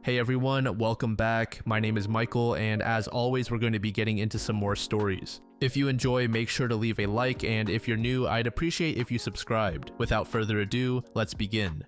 Hey everyone, welcome back. My name is Michael, and as always, we're going to be getting into some more stories. If you enjoy, make sure to leave a like, and if you're new, I'd appreciate if you subscribed. Without further ado, let's begin.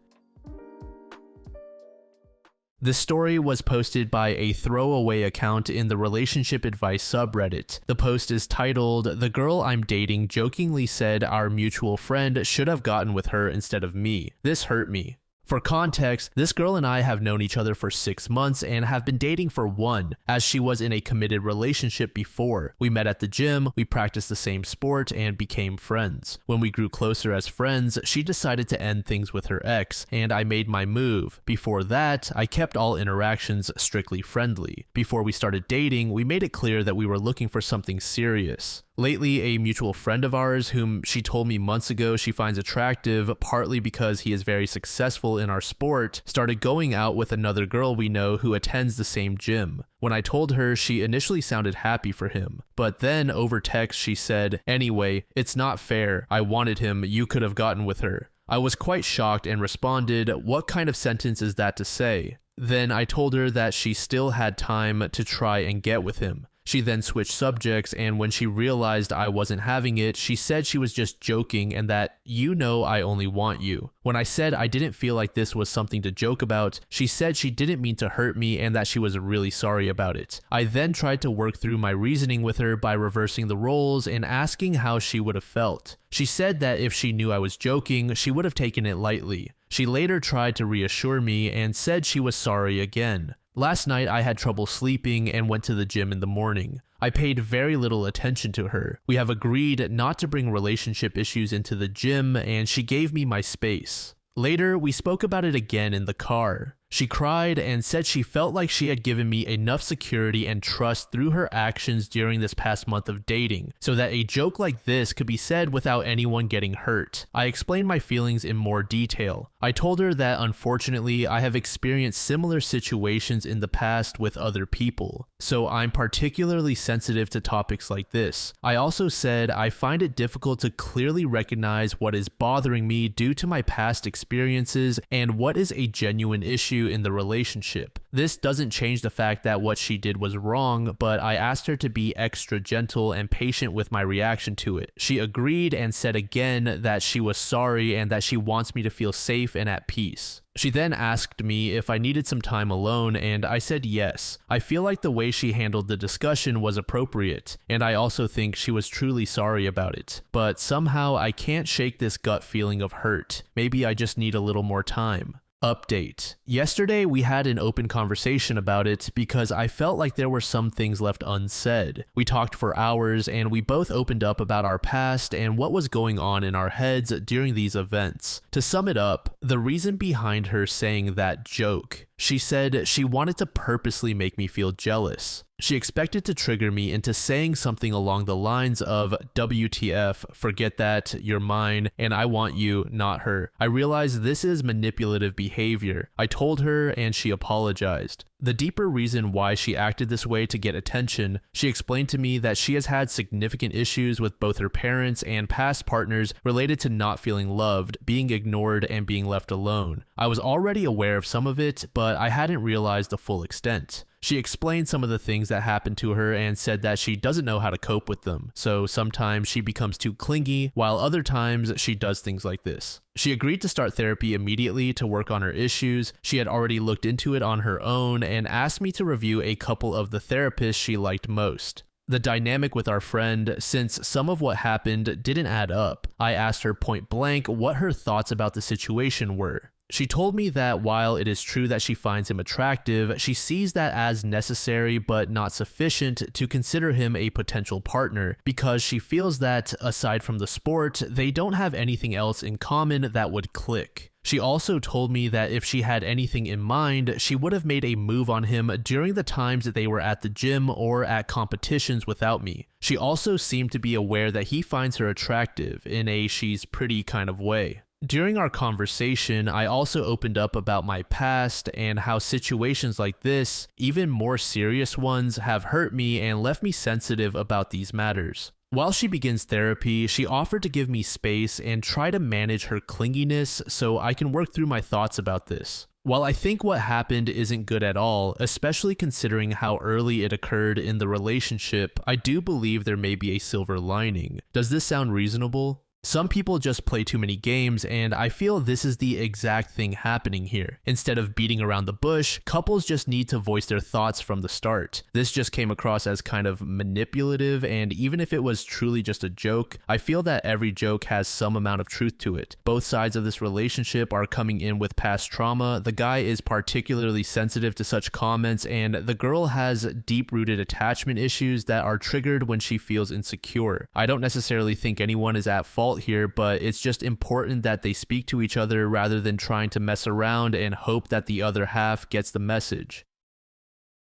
This story was posted by a throwaway account in the relationship advice subreddit. The post is titled, "The girl I'm dating jokingly said our mutual friend should have gotten with her instead of me. This hurt me." For context, this girl and I have known each other for 6 months and have been dating for 1, as she was in a committed relationship before. We met at the gym, we practiced the same sport, and became friends. When we grew closer as friends, she decided to end things with her ex, and I made my move. Before that, I kept all interactions strictly friendly. Before we started dating, we made it clear that we were looking for something serious. Lately, a mutual friend of ours, whom she told me months ago she finds attractive, partly because he is very successful in our sport, started going out with another girl we know who attends the same gym. When I told her, she initially sounded happy for him, but then over text she said, "Anyway, it's not fair. I wanted him. You could have gotten with her." I was quite shocked and responded, "What kind of sentence is that to say?" Then I told her that she still had time to try and get with him. She then switched subjects, and when she realized I wasn't having it, she said she was just joking and that, "You know I only want you." When I said I didn't feel like this was something to joke about, she said she didn't mean to hurt me and that she was really sorry about it. I then tried to work through my reasoning with her by reversing the roles and asking how she would have felt. She said that if she knew I was joking, she would have taken it lightly. She later tried to reassure me and said she was sorry again. Last night I had trouble sleeping and went to the gym in the morning. I paid very little attention to her. We have agreed not to bring relationship issues into the gym, and she gave me my space. Later, we spoke about it again in the car. She cried and said she felt like she had given me enough security and trust through her actions during this past month of dating, so that a joke like this could be said without anyone getting hurt. I explained my feelings in more detail. I told her that unfortunately I have experienced similar situations in the past with other people, so I'm particularly sensitive to topics like this. I also said I find it difficult to clearly recognize what is bothering me due to my past experiences and what is a genuine issue in the relationship. This doesn't change the fact that what she did was wrong, but I asked her to be extra gentle and patient with my reaction to it. She agreed and said again that she was sorry and that she wants me to feel safe and at peace. She then asked me if I needed some time alone, and I said yes. I feel like the way she handled the discussion was appropriate, and I also think she was truly sorry about it. But somehow I can't shake this gut feeling of hurt. Maybe I just need a little more time. Update. Yesterday we had an open conversation about it because I felt like there were some things left unsaid. We talked for hours and we both opened up about our past and what was going on in our heads during these events. To sum it up, the reason behind her saying that joke, she said she wanted to purposely make me feel jealous. She expected to trigger me into saying something along the lines of "WTF, forget that, you're mine, and I want you, not her." I realized this is manipulative behavior. I told her and she apologized. The deeper reason why she acted this way to get attention, she explained to me that she has had significant issues with both her parents and past partners related to not feeling loved, being ignored, and being left alone. I was already aware of some of it, but I hadn't realized the full extent. She explained some of the things that happened to her and said that she doesn't know how to cope with them, so sometimes she becomes too clingy, while other times she does things like this. She agreed to start therapy immediately to work on her issues. She had already looked into it on her own and asked me to review a couple of the therapists she liked most. The dynamic with our friend, since some of what happened didn't add up, I asked her point blank what her thoughts about the situation were. She told me that while it is true that she finds him attractive, she sees that as necessary but not sufficient to consider him a potential partner because she feels that, aside from the sport, they don't have anything else in common that would click. She also told me that if she had anything in mind, she would have made a move on him during the times that they were at the gym or at competitions without me. She also seemed to be aware that he finds her attractive in a she's pretty kind of way. During our conversation, I also opened up about my past and how situations like this, even more serious ones, have hurt me and left me sensitive about these matters. While she begins therapy, she offered to give me space and try to manage her clinginess so I can work through my thoughts about this. While I think what happened isn't good at all, especially considering how early it occurred in the relationship, I do believe there may be a silver lining. Does this sound reasonable? Some people just play too many games, and I feel this is the exact thing happening here. Instead of beating around the bush, couples just need to voice their thoughts from the start. This just came across as kind of manipulative, and even if it was truly just a joke, I feel that every joke has some amount of truth to it. Both sides of this relationship are coming in with past trauma. The guy is particularly sensitive to such comments, and the girl has deep-rooted attachment issues that are triggered when she feels insecure. I don't necessarily think anyone is at fault here, but it's just important that they speak to each other rather than trying to mess around and hope that the other half gets the message.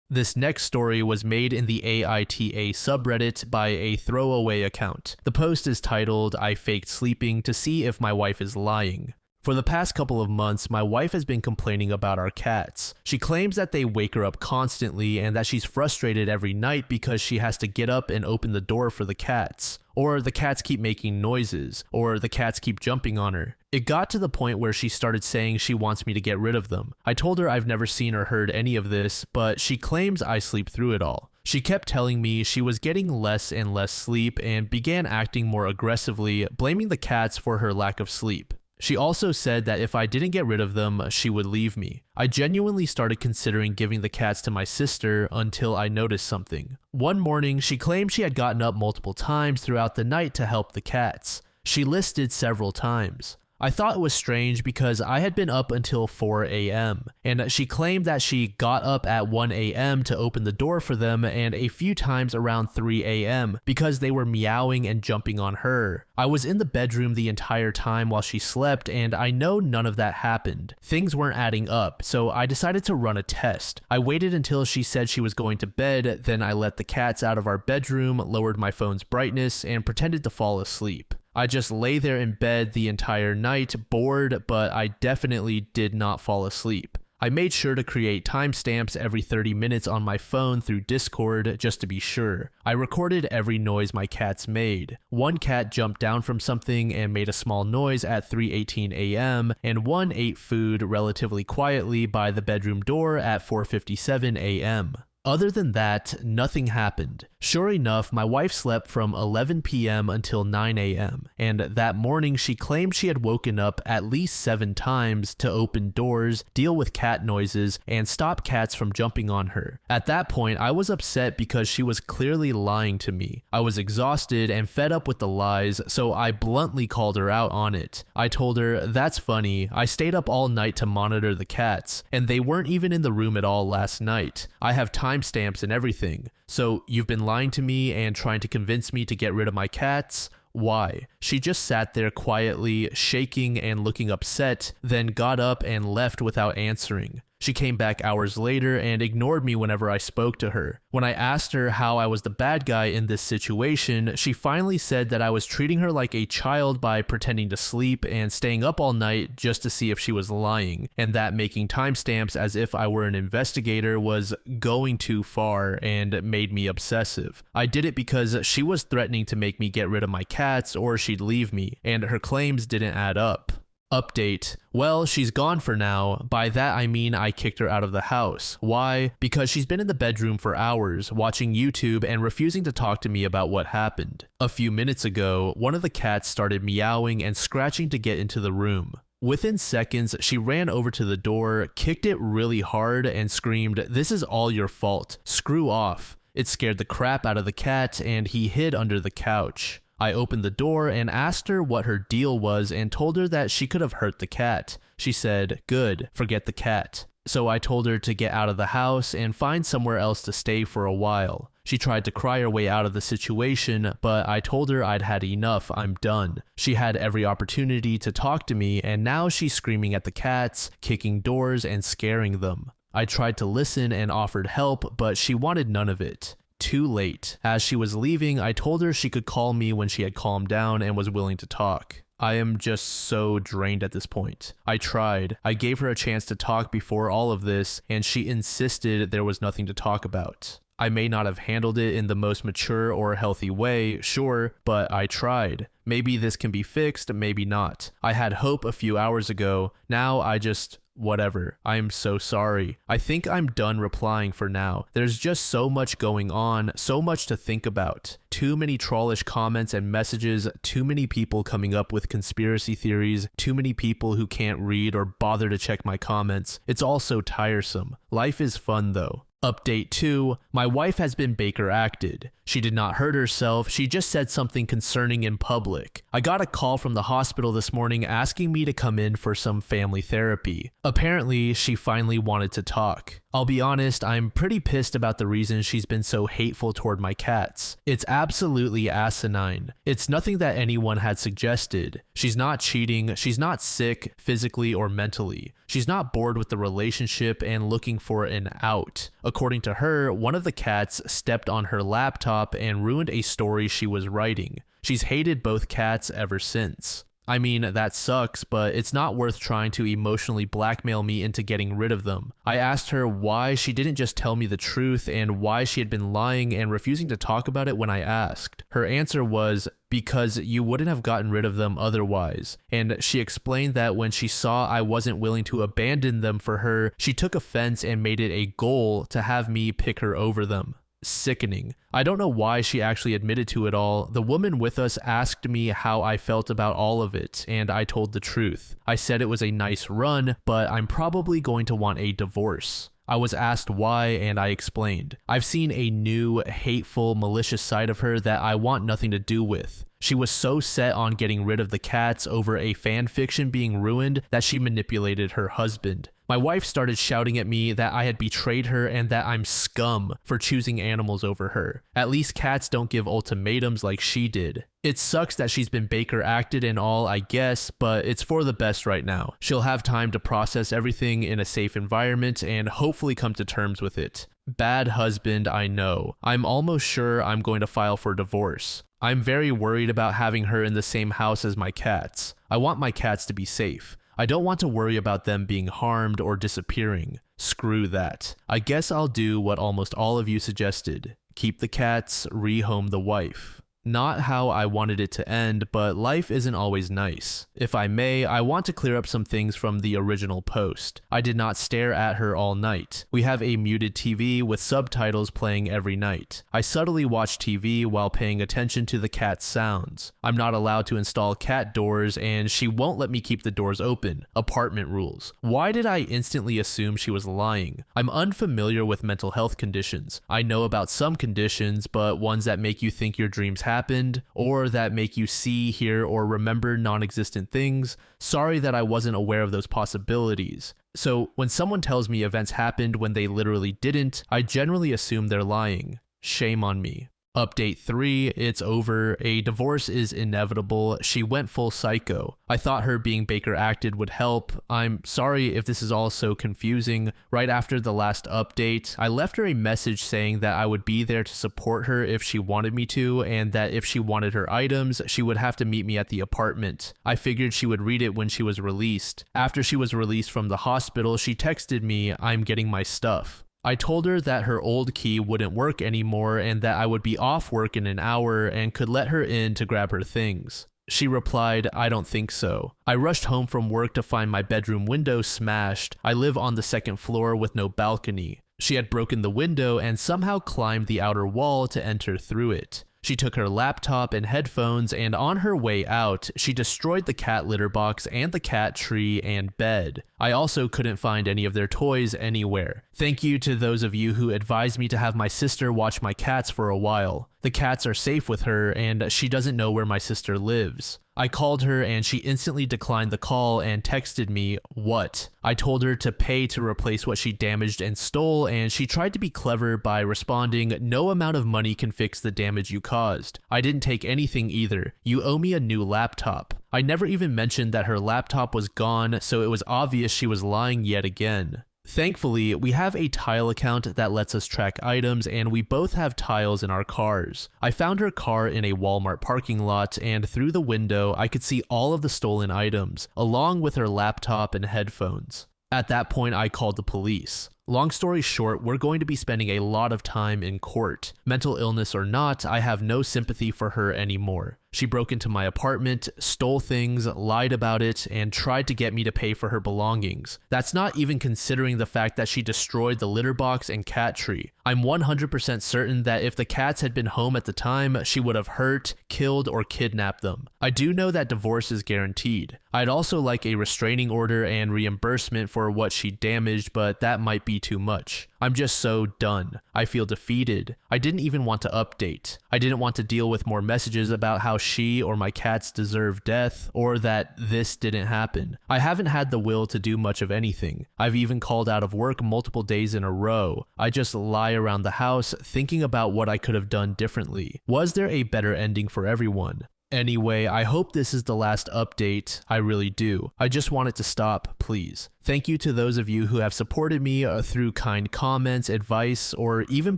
This next story was made in the AITA subreddit by a throwaway account. The post is titled, "I faked sleeping to see if my wife is lying." For the past couple of months, my wife has been complaining about our cats. She claims that they wake her up constantly and that she's frustrated every night because she has to get up and open the door for the cats. Or the cats keep making noises, or the cats keep jumping on her. It got to the point where she started saying she wants me to get rid of them. I told her I've never seen or heard any of this, but she claims I sleep through it all. She kept telling me she was getting less and less sleep and began acting more aggressively, blaming the cats for her lack of sleep. She also said that if I didn't get rid of them, she would leave me. I genuinely started considering giving the cats to my sister until I noticed something. One morning, she claimed she had gotten up multiple times throughout the night to help the cats. She listed several times. I thought it was strange because I had been up until 4 a.m. and she claimed that she got up at 1 a.m. to open the door for them and a few times around 3 a.m. because they were meowing and jumping on her. I was in the bedroom the entire time while she slept and I know none of that happened. Things weren't adding up, so I decided to run a test. I waited until she said she was going to bed, then I let the cats out of our bedroom, lowered my phone's brightness, and pretended to fall asleep. I just lay there in bed the entire night, bored, but I definitely did not fall asleep. I made sure to create timestamps every 30 minutes on my phone through Discord just to be sure. I recorded every noise my cats made. One cat jumped down from something and made a small noise at 3:18 a.m., and one ate food relatively quietly by the bedroom door at 4:57 a.m. Other than that, nothing happened. Sure enough, my wife slept from 11 p.m. until 9 a.m., and that morning she claimed she had woken up at least 7 times to open doors, deal with cat noises, and stop cats from jumping on her. At that point, I was upset because she was clearly lying to me. I was exhausted and fed up with the lies, so I bluntly called her out on it. I told her, "That's funny, I stayed up all night to monitor the cats, and they weren't even in the room at all last night. I have timestamps and everything. So you've been lying to me and trying to convince me to get rid of my cats? Why?" She just sat there quietly, shaking and looking upset, then got up and left without answering. She came back hours later and ignored me whenever I spoke to her. When I asked her how I was the bad guy in this situation, she finally said that I was treating her like a child by pretending to sleep and staying up all night just to see if she was lying, and that making timestamps as if I were an investigator was going too far and made me obsessive. I did it because she was threatening to make me get rid of my cats or she'd leave me, and her claims didn't add up. Update. Well, she's gone for now. By that I mean I kicked her out of the house. Why? Because she's been in the bedroom for hours, watching YouTube and refusing to talk to me about what happened. A few minutes ago, one of the cats started meowing and scratching to get into the room. Within seconds, she ran over to the door, kicked it really hard, and screamed, "This is all your fault. Screw off." It scared the crap out of the cat, and he hid under the couch. I opened the door and asked her what her deal was and told her that she could have hurt the cat. She said, "Good, forget the cat." So I told her to get out of the house and find somewhere else to stay for a while. She tried to cry her way out of the situation, but I told her I'd had enough, I'm done. She had every opportunity to talk to me, and now she's screaming at the cats, kicking doors, and scaring them. I tried to listen and offered help, but she wanted none of it. Too late. As she was leaving, I told her she could call me when she had calmed down and was willing to talk. I am just so drained at this point. I tried. I gave her a chance to talk before all of this, and she insisted there was nothing to talk about. I may not have handled it in the most mature or healthy way, sure, but I tried. Maybe this can be fixed, maybe not. I had hope a few hours ago. Now I just Whatever. I am so sorry. I think I'm done replying for now. There's just so much going on, so much to think about. Too many trollish comments and messages, too many people coming up with conspiracy theories, too many people who can't read or bother to check my comments. It's all so tiresome. Life is fun though. Update 2. My wife has been Baker acted. She did not hurt herself, she just said something concerning in public. I got a call from the hospital this morning asking me to come in for some family therapy. Apparently, she finally wanted to talk. I'll be honest, I'm pretty pissed about the reason she's been so hateful toward my cats. It's absolutely asinine. It's nothing that anyone had suggested. She's not cheating, she's not sick, physically or mentally. She's not bored with the relationship and looking for an out. According to her, one of the cats stepped on her laptop and ruined a story she was writing. She's hated both cats ever since. I mean, that sucks, but it's not worth trying to emotionally blackmail me into getting rid of them. I asked her why she didn't just tell me the truth and why she had been lying and refusing to talk about it when I asked. Her answer was, because you wouldn't have gotten rid of them otherwise. And she explained that when she saw I wasn't willing to abandon them for her, she took offense and made it a goal to have me pick her over them. Sickening. I don't know why she actually admitted to it all. The woman with us asked me how I felt about all of it, and I told the truth. I said it was a nice run, but I'm probably going to want a divorce. I was asked why, and I explained. I've seen a new, hateful, malicious side of her that I want nothing to do with. She was so set on getting rid of the cats over a fan fiction being ruined that she manipulated her husband. My wife started shouting at me that I had betrayed her and that I'm scum for choosing animals over her. At least cats don't give ultimatums like she did. It sucks that she's been Baker acted and all, I guess, but it's for the best right now. She'll have time to process everything in a safe environment and hopefully come to terms with it. Bad husband, I know. I'm almost sure I'm going to file for divorce. I'm very worried about having her in the same house as my cats. I want my cats to be safe. I don't want to worry about them being harmed or disappearing. Screw that. I guess I'll do what almost all of you suggested. Keep the cats, rehome the wife. Not how I wanted it to end, but life isn't always nice. If I may, I want to clear up some things from the original post. I did not stare at her all night. We have a muted TV with subtitles playing every night. I subtly watch TV while paying attention to the cat's sounds. I'm not allowed to install cat doors, and she won't let me keep the doors open. Apartment rules. Why did I instantly assume she was lying? I'm unfamiliar with mental health conditions. I know about some conditions, but ones that make you think your dreams happened, or that make you see, hear, or remember non-existent things. Sorry that I wasn't aware of those possibilities. So when someone tells me events happened when they literally didn't, I generally assume they're lying. Shame on me. Update 3, it's over. A divorce is inevitable. She went full psycho. I thought her being Baker acted would help. I'm sorry if this is all so confusing. Right after the last update, I left her a message saying that I would be there to support her if she wanted me to, and that if she wanted her items, she would have to meet me at the apartment. I figured she would read it when she was released. After she was released from the hospital, she texted me, "I'm getting my stuff." I told her that her old key wouldn't work anymore and that I would be off work in an hour and could let her in to grab her things. She replied, "I don't think so." I rushed home from work to find my bedroom window smashed. I live on the second floor with no balcony. She had broken the window and somehow climbed the outer wall to enter through it. She took her laptop and headphones, and on her way out, she destroyed the cat litter box and the cat tree and bed. I also couldn't find any of their toys anywhere. Thank you to those of you who advised me to have my sister watch my cats for a while. The cats are safe with her, and she doesn't know where my sister lives. I called her and she instantly declined the call and texted me, "What?" I told her to pay to replace what she damaged and stole, and she tried to be clever by responding, "No amount of money can fix the damage you caused. I didn't take anything either. You owe me a new laptop." I never even mentioned that her laptop was gone, so it was obvious she was lying yet again. Thankfully, we have a tile account that lets us track items, and we both have tiles in our cars. I found her car in a Walmart parking lot, and through the window, I could see all of the stolen items, along with her laptop and headphones. At that point, I called the police. Long story short, we're going to be spending a lot of time in court. Mental illness or not, I have no sympathy for her anymore. She broke into my apartment, stole things, lied about it, and tried to get me to pay for her belongings. That's not even considering the fact that she destroyed the litter box and cat tree. I'm 100% certain that if the cats had been home at the time, she would have hurt, killed, or kidnapped them. I do know that divorce is guaranteed. I'd also like a restraining order and reimbursement for what she damaged, but that might be too much. I'm just so done. I feel defeated. I didn't even want to update. I didn't want to deal with more messages about how she or my cats deserve death, or that this didn't happen. I haven't had the will to do much of anything. I've even called out of work multiple days in a row. I just lie around the house thinking about what I could have done differently. Was there a better ending for everyone? Anyway, I hope this is the last update. I really do. I just want it to stop, please. Thank you to those of you who have supported me through kind comments, advice, or even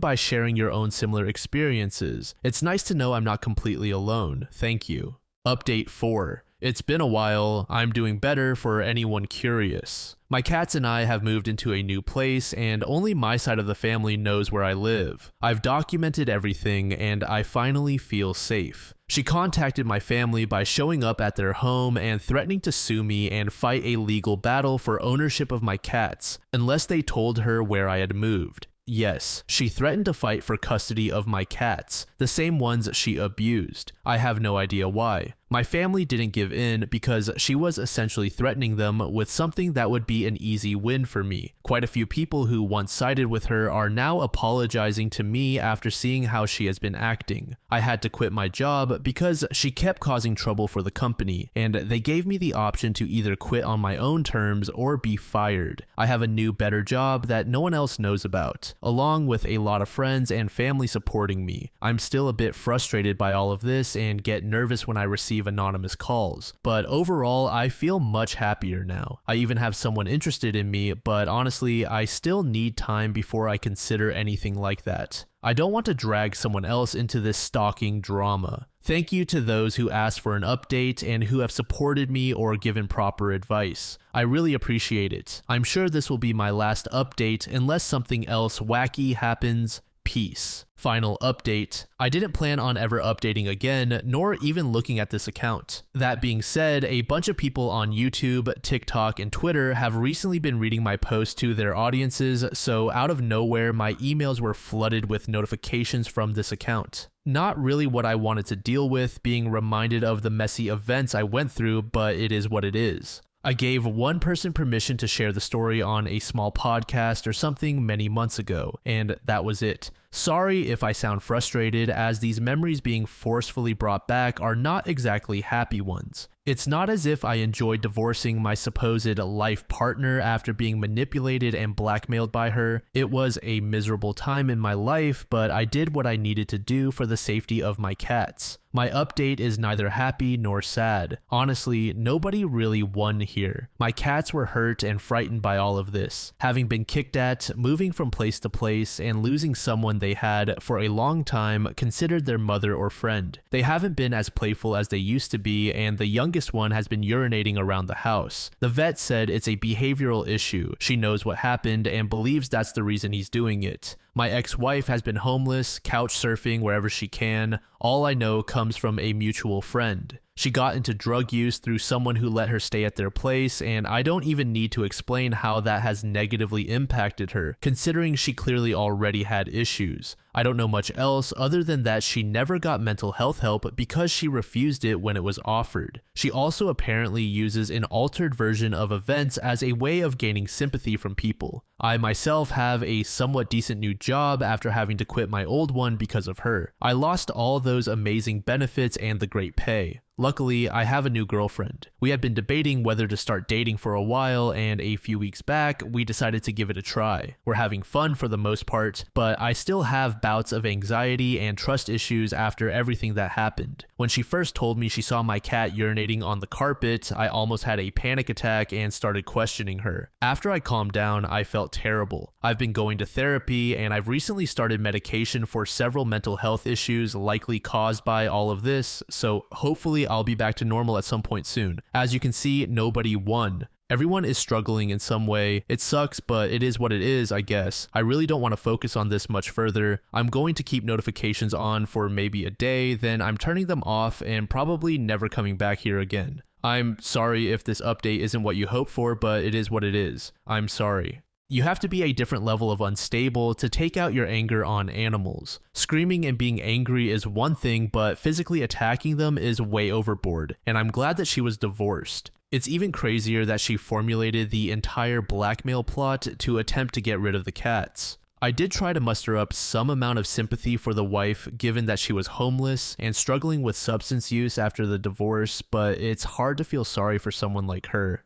by sharing your own similar experiences. It's nice to know I'm not completely alone. Thank you. Update 4. It's been a while. I'm doing better for anyone curious. My cats and I have moved into a new place, and only my side of the family knows where I live. I've documented everything, and I finally feel safe. She contacted my family by showing up at their home and threatening to sue me and fight a legal battle for ownership of my cats, unless they told her where I had moved. Yes, she threatened to fight for custody of my cats, the same ones she abused. I have no idea why. My family didn't give in because she was essentially threatening them with something that would be an easy win for me. Quite a few people who once sided with her are now apologizing to me after seeing how she has been acting. I had to quit my job because she kept causing trouble for the company, and they gave me the option to either quit on my own terms or be fired. I have a new, better job that no one else knows about, along with a lot of friends and family supporting me. I'm still a bit frustrated by all of this and get nervous when I receive anonymous calls, but overall I feel much happier now. I even have someone interested in me, but honestly I still need time before I consider anything like that. I don't want to drag someone else into this stalking drama. Thank you to those who asked for an update and who have supported me or given proper advice. I really appreciate it. I'm sure this will be my last update unless something else wacky happens. Peace. Final update. I didn't plan on ever updating again, nor even looking at this account. That being said, a bunch of people on YouTube, TikTok, and Twitter have recently been reading my posts to their audiences, so out of nowhere, my emails were flooded with notifications from this account. Not really what I wanted to deal with, being reminded of the messy events I went through, but it is what it is. I gave one person permission to share the story on a small podcast or something many months ago, and that was it. Sorry if I sound frustrated, as these memories being forcefully brought back are not exactly happy ones. It's not as if I enjoyed divorcing my supposed life partner after being manipulated and blackmailed by her. It was a miserable time in my life, but I did what I needed to do for the safety of my cats. My update is neither happy nor sad. Honestly, nobody really won here. My cats were hurt and frightened by all of this, having been kicked at, moving from place to place, and losing someone they had, for a long time, considered their mother or friend. They haven't been as playful as they used to be, and the youngest one has been urinating around the house. The vet said it's a behavioral issue. She knows what happened and believes that's the reason he's doing it. My ex-wife has been homeless, couch surfing wherever she can. All I know comes from a mutual friend. She got into drug use through someone who let her stay at their place, and I don't even need to explain how that has negatively impacted her, considering she clearly already had issues. I don't know much else other than that she never got mental health help because she refused it when it was offered. She also apparently uses an altered version of events as a way of gaining sympathy from people. I myself have a somewhat decent new job after having to quit my old one because of her. I lost all those amazing benefits and the great pay. Luckily, I have a new girlfriend. We had been debating whether to start dating for a while, and a few weeks back, we decided to give it a try. We're having fun for the most part, but I still have bouts of anxiety and trust issues after everything that happened. When she first told me she saw my cat urinating on the carpet, I almost had a panic attack and started questioning her. After I calmed down, I felt terrible. I've been going to therapy, and I've recently started medication for several mental health issues likely caused by all of this, so hopefully I'll be back to normal at some point soon. As you can see, nobody won. Everyone is struggling in some way. It sucks, but it is what it is, I guess. I really don't want to focus on this much further. I'm going to keep notifications on for maybe a day, then I'm turning them off and probably never coming back here again. I'm sorry if this update isn't what you hoped for, but it is what it is. I'm sorry. You have to be a different level of unstable to take out your anger on animals. Screaming and being angry is one thing, but physically attacking them is way overboard, and I'm glad that she was divorced. It's even crazier that she formulated the entire blackmail plot to attempt to get rid of the cats. I did try to muster up some amount of sympathy for the wife given that she was homeless and struggling with substance use after the divorce, but it's hard to feel sorry for someone like her.